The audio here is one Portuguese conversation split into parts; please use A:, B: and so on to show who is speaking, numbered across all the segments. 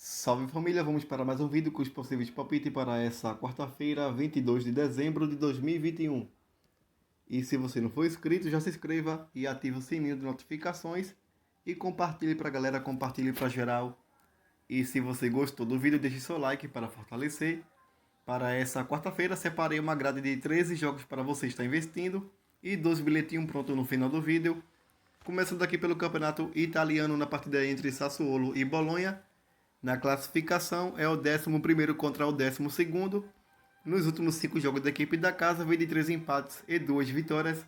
A: Salve família, vamos para mais um vídeo com os possíveis palpites para essa quarta-feira, 22 de dezembro de 2021. E se você não for inscrito, já se inscreva e ative o sininho de notificações e compartilhe para a galera, compartilhe para geral. E se você gostou do vídeo, deixe seu like para fortalecer. Para essa quarta-feira, separei uma grade de 13 jogos para você estar investindo e 2 bilhetinhos prontos no final do vídeo. Começando aqui pelo campeonato italiano na partida entre Sassuolo e Bolonha. Na classificação é o 11º contra o 12º. Nos últimos 5 jogos da equipe da casa vem de 3 empates e 2 vitórias.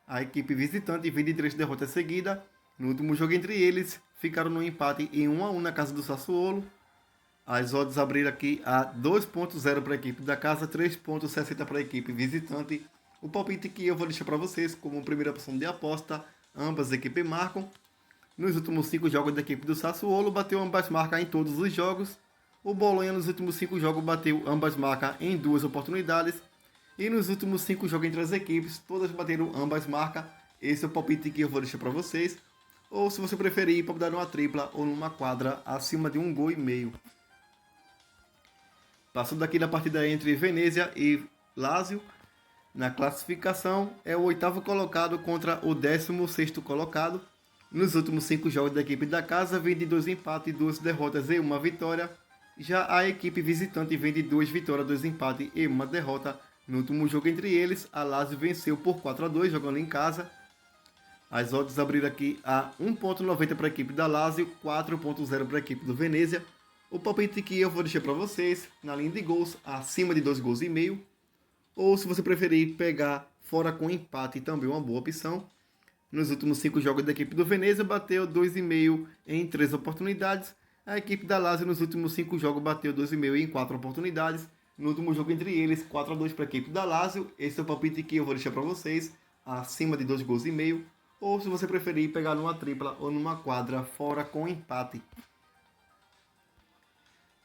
A: A equipe visitante vem de 3 derrotas seguidas. No último jogo entre eles, ficaram no empate em 1-1 na casa do Sassuolo. As odds abriram aqui a 2.0 para a equipe da casa, 3.60 para a equipe visitante. O palpite que eu vou deixar para vocês como primeira opção de aposta, ambas as equipes marcam. Nos últimos 5 jogos da equipe do Sassuolo, bateu ambas marcas em todos os jogos. O Bolonha nos últimos 5 jogos bateu ambas marcas em 2 oportunidades. E nos últimos 5 jogos entre as equipes, todas bateram ambas marcas. Esse é o palpite que eu vou deixar para vocês. Ou se você preferir, pode dar numa tripla ou numa quadra acima de 1,5 gol. Passando aqui na partida entre Venezia e Lazio. Na classificação é o 8º colocado contra o 16º colocado. Nos últimos 5 jogos da equipe da casa, vem de 2 empates, 2 derrotas e 1 vitória. Já a equipe visitante vem de 2 vitórias, 2 empates e 1 derrota. No último jogo entre eles, a Lazio venceu por 4-2 jogando em casa. As odds abriram aqui a 1.90 para a equipe da Lazio, 4.0 para a equipe do Venezia. O palpite que eu vou deixar para vocês, na linha de gols, acima de 2,5 gols. Ou se você preferir pegar fora com empate, também uma boa opção. Nos últimos 5 jogos da equipe do Venezia, bateu 2,5 em 3 oportunidades. A equipe da Lazio nos últimos 5 jogos bateu 2,5 em 4 oportunidades. No último jogo entre eles, 4-2 para a equipe da Lazio. Esse é o palpite que eu vou deixar para vocês, acima de 2,5 gols. Ou se você preferir pegar numa tripla ou numa quadra fora com empate.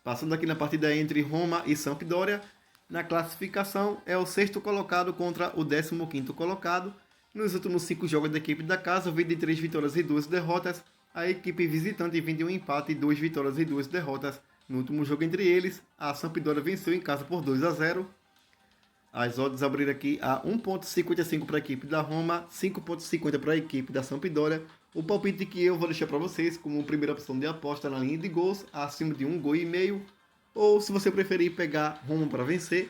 A: Passando aqui na partida entre Roma e Sampdoria. Na classificação é o 6º colocado contra o 15º colocado. Nos últimos 5 jogos da equipe da casa, vem de 3 vitórias e 2 derrotas. A equipe visitante vem de 1 empate, 2 vitórias e 2 derrotas. No último jogo entre eles, a Sampdoria venceu em casa por 2-0. As odds abriram aqui a 1.55 para a equipe da Roma, 5.50 para a equipe da Sampdoria. O palpite que eu vou deixar para vocês como primeira opção de aposta na linha de gols, acima de 1,5 gol. Ou se você preferir pegar Roma para vencer.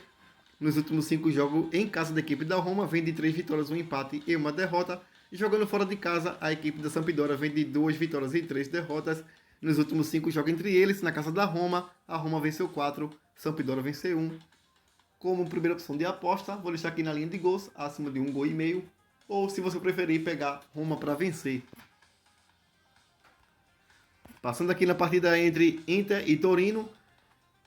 A: Nos últimos 5 jogos em casa da equipe da Roma, vem de 3 vitórias, 1 empate e 1 derrota. Jogando fora de casa, a equipe da Sampdoria vem de 2 vitórias e 3 derrotas. Nos últimos 5 jogos entre eles, na casa da Roma, a Roma venceu 4, Sampdoria venceu 1. Como primeira opção de aposta, vou deixar aqui na linha de gols, acima de 1,5 gol. Ou se você preferir, pegar Roma para vencer. Passando aqui na partida entre Inter e Torino.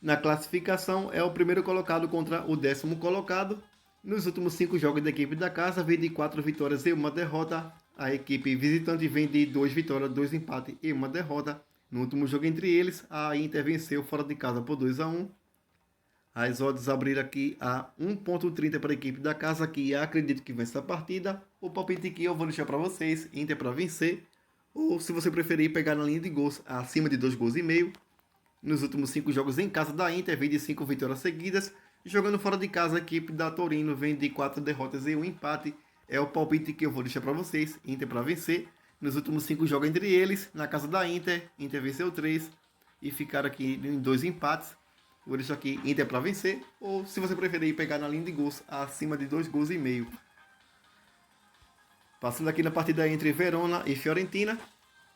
A: Na classificação é o primeiro colocado contra o 10º colocado. Nos últimos 5 jogos da equipe da casa, vem de 4 vitórias e 1 derrota. A equipe visitante vem de 2 vitórias, 2 empates e 1 derrota. No último jogo entre eles, a Inter venceu fora de casa por 2-1. As odds abriram aqui a 1.30 para a equipe da casa, que acredito que vence a partida. O palpite que eu vou deixar para vocês, Inter para vencer. Ou se você preferir, pegar na linha de gols acima de 2,5 gols. Nos últimos 5 jogos em casa da Inter, vem de 5 vitórias seguidas. Jogando fora de casa, a equipe da Torino vem de 4 derrotas e 1 empate. É o palpite que eu vou deixar para vocês, Inter para vencer. Nos últimos 5 jogos entre eles, na casa da Inter, Inter venceu 3 e ficaram aqui em 2 empates. Vou deixar aqui Inter para vencer, ou se você preferir pegar na linha de gols, acima de 2,5 gols. Passando aqui na partida entre Verona e Fiorentina.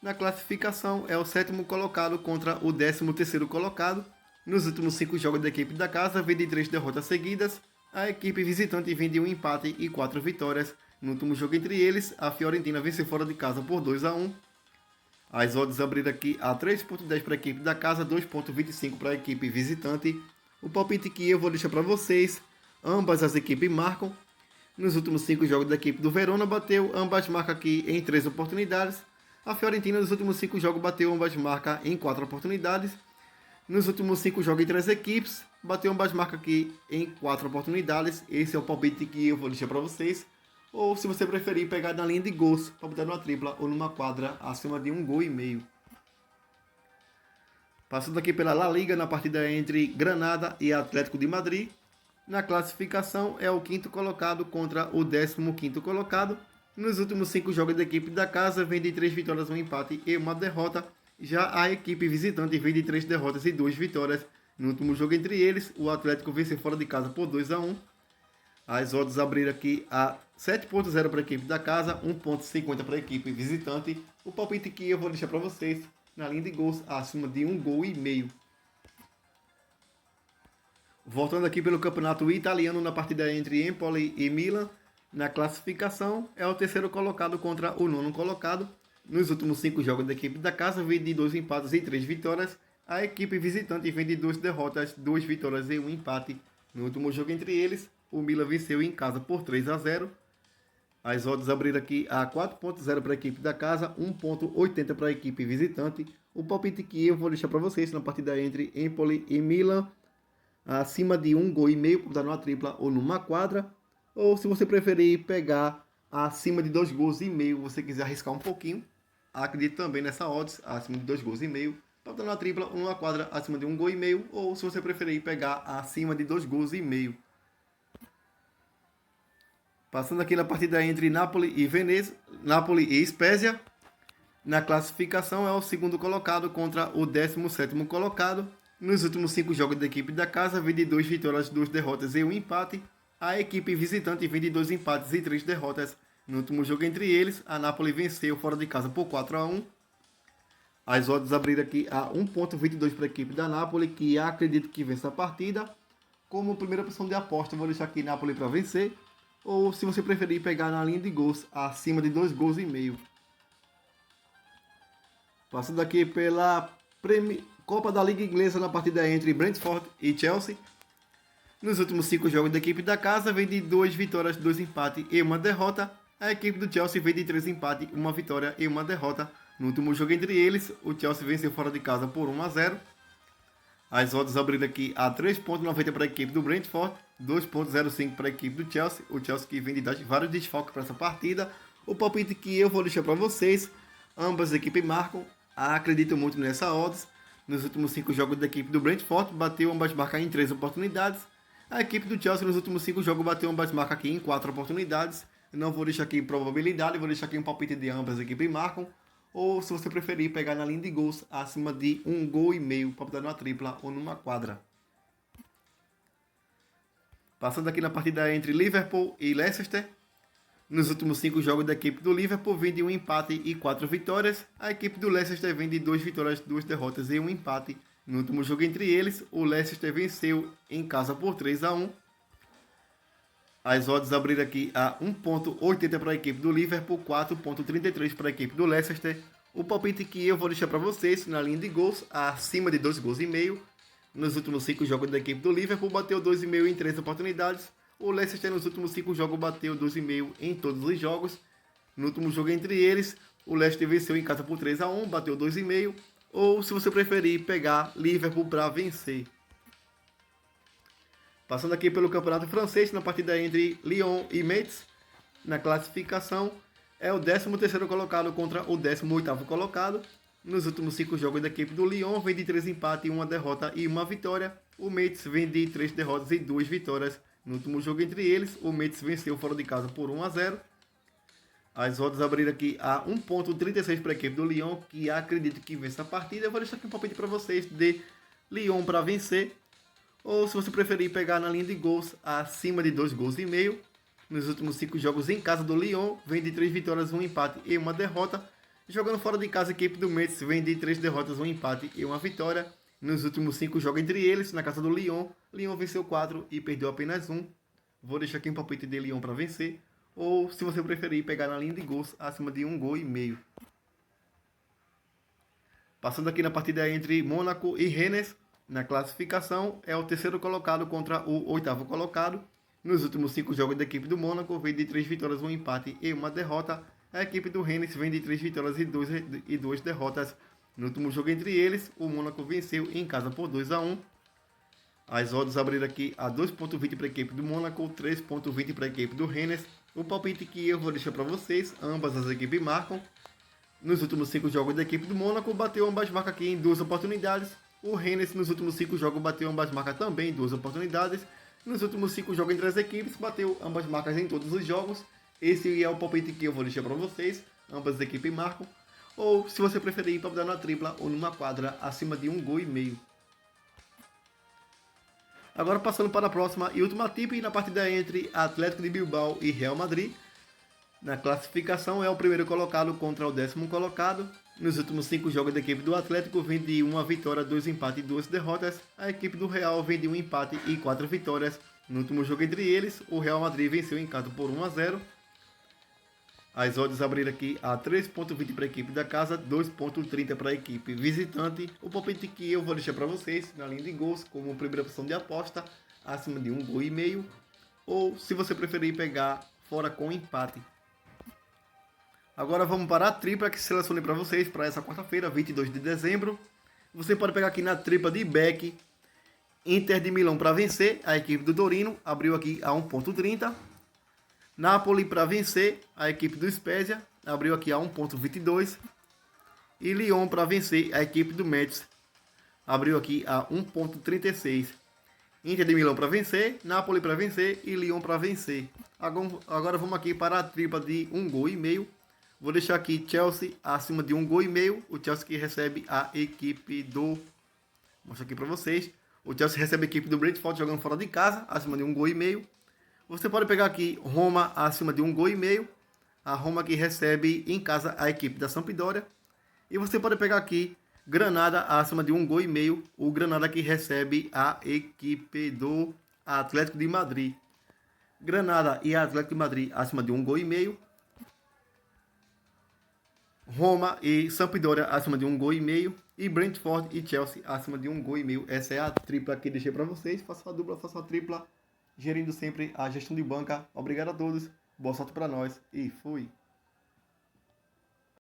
A: Na classificação é o 7º colocado contra o 13º colocado. Nos últimos 5 jogos da equipe da casa, vem de 3 derrotas seguidas. A equipe visitante vem de 1 empate e 4 vitórias. No último jogo entre eles, a Fiorentina venceu fora de casa por 2-1. As odds abriram aqui a 3.10 para a equipe da casa, 2.25 para a equipe visitante. O palpite que eu vou deixar para vocês, ambas as equipes marcam. Nos últimos 5 jogos da equipe do Verona, bateu ambas marcas aqui em 3 oportunidades. A Fiorentina nos últimos 5 jogos bateu ambas marcas em 4 oportunidades. Nos últimos 5 jogos entre as equipes, bateu ambas marcas aqui em 4 oportunidades. Esse é o palpite que eu vou deixar para vocês. Ou se você preferir pegar na linha de gols, para botar numa tripla ou numa quadra acima de 1,5 gol. Passando aqui pela La Liga, na partida entre Granada e Atlético de Madrid. Na classificação é o quinto colocado contra o 15º colocado. Nos últimos 5 jogos da equipe da casa, vem de 3 vitórias, um empate e uma derrota. Já a equipe visitante vem de 3 derrotas e 2 vitórias. No último jogo entre eles, o Atlético venceu fora de casa por 2-1. As odds abriram aqui a 7.0 para a equipe da casa, 1.50 para a equipe visitante. O palpite que eu vou deixar para vocês na linha de gols acima de 1,5 gol. Voltando aqui pelo campeonato italiano, na partida entre Empoli e Milan, na classificação é o terceiro colocado contra o nono colocado. Nos últimos 5 jogos da equipe da casa, vem de 2 empates e 3 vitórias. A equipe visitante vem de 2 derrotas, 2 vitórias e 1 empate. No último jogo entre eles, o Milan venceu em casa por 3-0. As odds abriram aqui a 4.0 para a equipe da casa, 1.80 para a equipe visitante. O palpite que eu vou deixar para vocês na partida entre Empoli e Milan, acima de 1,5 gol para dar numa tripla ou numa quadra. Ou se você preferir pegar acima de 2,5 gols, você quiser arriscar um pouquinho, acredito também nessa odds, acima de 2,5 gols, para dar numa tripla ou numa quadra acima de 1,5 gol. Ou se você preferir pegar acima de 2,5 gols. Passando aqui na partida entre Napoli e Veneza, Napoli e Spezia. Na classificação é o segundo colocado contra o 17º colocado. Nos últimos 5 jogos da equipe da casa, vem de 2 vitórias, 2 derrotas e 1 empate. A equipe visitante vem de 2 empates e 3 derrotas. No último jogo entre eles, a Napoli venceu fora de casa por 4-1. As odds abriram aqui a 1.22 para a equipe da Napoli, que acredito que vence a partida. Como primeira opção de aposta, eu vou deixar aqui Napoli para vencer. Ou se você preferir pegar na linha de gols, acima de 2,5 gols. Passando aqui pela Copa da Liga Inglesa, na partida entre Brentford e Chelsea. Nos últimos 5 jogos da equipe da casa, vem de 2 vitórias, 2 empates e 1 derrota. A equipe do Chelsea vem de 3 empates, 1 vitória e 1 derrota. No último jogo entre eles, o Chelsea venceu fora de casa por 1-0. As odds abriram aqui a 3.90 para a equipe do Brentford, 2.05 para a equipe do Chelsea. O Chelsea que vem de dar vários desfalques para essa partida. O palpite que eu vou deixar para vocês, ambas as equipes marcam. Acredito muito nessa odds. Nos últimos 5 jogos da equipe do Brentford, bateu ambas marcas em 3 oportunidades. A equipe do Chelsea nos últimos 5 jogos bateu ambas marcas aqui em 4 oportunidades. Não vou deixar aqui probabilidade, vou deixar aqui um palpite de ambas as equipes marcam. Ou se você preferir pegar na linha de gols acima de 1,5 gols para dar numa tripla ou numa quadra. Passando aqui na partida entre Liverpool e Leicester. Nos últimos 5 jogos da equipe do Liverpool vem de 1 empate e 4 vitórias. A equipe do Leicester vem de 2 vitórias, 2 derrotas e 1 empate. No último jogo entre eles, o Leicester venceu em casa por 3-1. As odds abriram aqui a 1.80 para a equipe do Liverpool, 4.33 para a equipe do Leicester. O palpite que eu vou deixar para vocês na linha de gols, acima de 2,5 gols. Nos últimos 5 jogos da equipe do Liverpool, bateu 2,5 em 3 oportunidades. O Leicester nos últimos 5 jogos bateu 2,5 em todos os jogos. No último jogo entre eles, o Leicester venceu em casa por 3-1, bateu 2,5. Ou se você preferir pegar Liverpool para vencer. Passando aqui pelo campeonato francês, na partida entre Lyon e Metz, na classificação, é o 13º colocado contra o 18º colocado. Nos últimos 5 jogos da equipe do Lyon, vem de 3 empates, 1 derrota e 1 vitória. O Metz vem de 3 derrotas e 2 vitórias. No último jogo entre eles, o Metz venceu fora de casa por 1-0. As odds abriram aqui a 1.36 para a equipe do Lyon, que acredito que vence a partida. Eu vou deixar aqui um palpite para vocês de Lyon para vencer. Ou se você preferir pegar na linha de gols, acima de 2,5 gols. Nos últimos 5 jogos em casa do Lyon, vem de 3 vitórias, 1 empate e 1 derrota. Jogando fora de casa, a equipe do Metz vem de 3 derrotas, 1 empate e 1 vitória. Nos últimos 5 jogos entre eles, na casa do Lyon, Lyon venceu 4 e perdeu apenas 1. Vou deixar aqui um palpite de Lyon para vencer. Ou, se você preferir, pegar na linha de gols, acima de 1,5 gols. Passando aqui na partida entre Mônaco e Rennes, na classificação, é o terceiro colocado contra o 8º colocado. Nos últimos 5 jogos da equipe do Mônaco, vem de 3 vitórias, 1 empate e 1 derrota. A equipe do Rennes vem de 3 vitórias e 2 derrotas. No último jogo entre eles, o Mônaco venceu em casa por 2-1. As odds abriram aqui a 2.20 para a equipe do Mônaco, 3.20 para a equipe do Rennes. O palpite que eu vou deixar para vocês, ambas as equipes marcam. Nos últimos 5 jogos da equipe do Mônaco, bateu ambas marcas aqui em 2 oportunidades. O Rennes nos últimos 5 jogos bateu ambas marcas também em 2 oportunidades. Nos últimos 5 jogos entre as equipes, bateu ambas marcas em todos os jogos. Esse é o palpite que eu vou deixar para vocês. Ambas as equipes marcam. Ou, se você preferir, para dar na tripla ou numa quadra acima de 1,5 gols. Agora passando para a próxima e última tip, na partida entre Atlético de Bilbao e Real Madrid. Na classificação é o primeiro colocado contra o 10º colocado. Nos últimos 5 jogos da equipe do Atlético vem de 1 vitória, 2 empates e 2 derrotas. A equipe do Real vem de 1 empate e 4 vitórias. No último jogo entre eles, o Real Madrid venceu em casa por 1-0. As odds abriram aqui a 3,20 para a equipe da casa, 2,30 para a equipe visitante. O palpite que eu vou deixar para vocês na linha de gols como primeira opção de aposta, acima de 1,5 gols. Ou, se você preferir, pegar fora com empate. Agora vamos para a tripla que selecionei para vocês para essa quarta-feira, 22 de dezembro. Você pode pegar aqui na tripla de Beck, Inter de Milão para vencer, a equipe do Torino abriu aqui a 1,30. Napoli para vencer, a equipe do Spezia abriu aqui a 1,22. E Lyon para vencer, a equipe do Metz abriu aqui a 1,36. Inter de Milão para vencer, Napoli para vencer e Lyon para vencer. Agora vamos aqui para a tripla de 1,5 gols. Vou deixar aqui Chelsea acima de 1,5 gols. O Chelsea que recebe a equipe do... Vou mostrar aqui para vocês. O Chelsea recebe a equipe do Brentford jogando fora de casa, acima de 1,5 gols. Você pode pegar aqui Roma acima de 1,5 gols. A Roma que recebe em casa a equipe da Sampdoria. E você pode pegar aqui Granada acima de 1,5 gols. O Granada que recebe a equipe do Atlético de Madrid. Granada e Atlético de Madrid acima de 1,5 gols. Roma e Sampdoria acima de 1,5 gols. E Brentford e Chelsea acima de 1,5 gols. Essa é a tripla que deixei para vocês. Faça a dupla, faça a tripla. Gerindo sempre a gestão de banca. Obrigado a todos. Boa sorte para nós e fui.